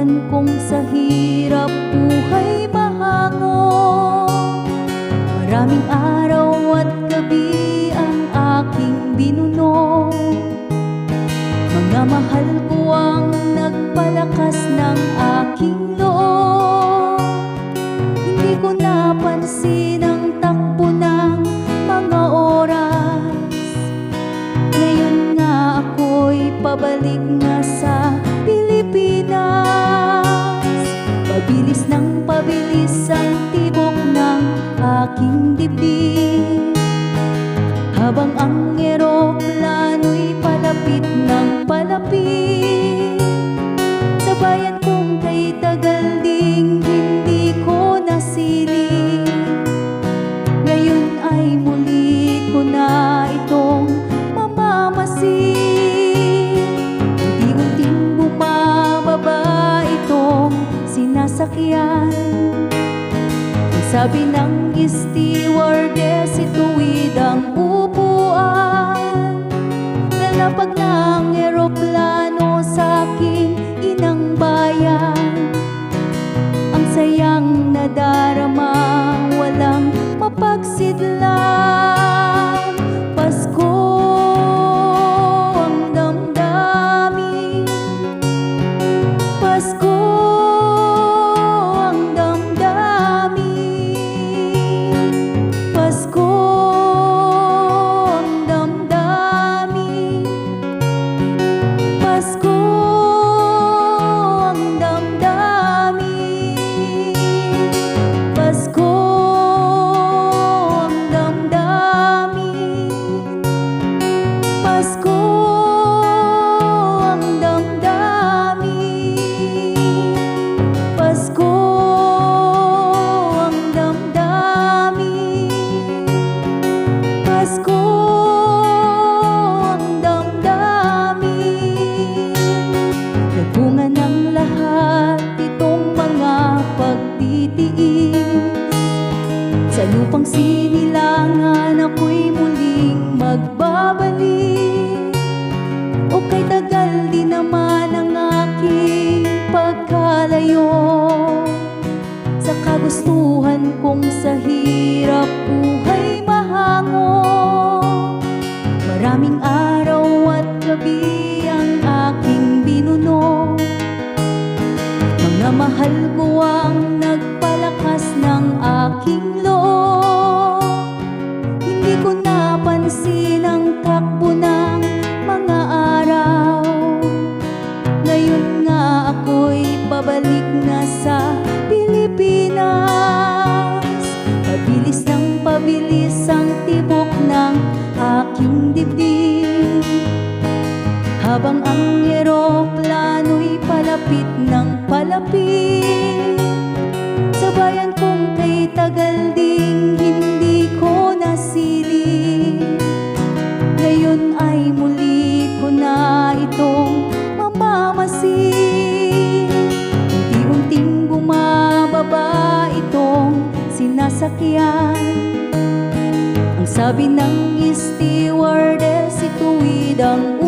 kagustuhan kong sa hirap buhay mahango. Maraming araw at gabi ang aking binuno. Mga mahal ko ang nagpalakas ng aking loob. Hindi ko napansin ang takbo ng mga oras. Ngayon nga ako'y pabalik na sa Pilipinas. Pabilis ng pabilis ang tibok ng aking dibdib, habang ang eroplano'y palapit ng palapit. Sa bayan kong kay tagal ding hindi ko nasilip, ngayon ay muli ko na itong mamamasid. Unti-unting bumababa itong sinasakyan. Ang sabi ng stewardess, ituwid ang upuan. Lalapag ng eroplano sa aking inang bayan. Ang sayang nadarama, walang mapagsidlang. Pasko ang damdamin, Pasko ang damdamin, Pasko ang damdamin, Pasko ang damdamin, Pasko ang damdamin, Pasko ang damdamin, Pasko ang damdamin, Pasko ang damdamin. Nagbunga ng lahat itong mga pagtitiis. Sa lupang sinilangan ako'y muling magbabalik. O kay tagal din naman ang aking pagkalayo sa kagustuhan kong sa hirap buhay mahango. Maraming araw at gabi ang aking binuno. Mga mahal ko ang nagpalakas ng aking loob. Hindi ko napansin ang takbo ng mga araw. Ngayon nga ako'y pabalik na sa Pilipinas. Pabilis ng pabilis ang tibok ng aking dibdib, habang ang eroplano'y palapit ng palapit. Sa bayan kong kay tagal ding hindi ko nasilip, ngayon ay muli ko na itong mamamasid. Unti-unting bumababa itong sinasakyan. Ang sabi ng stewardess, ituwid ang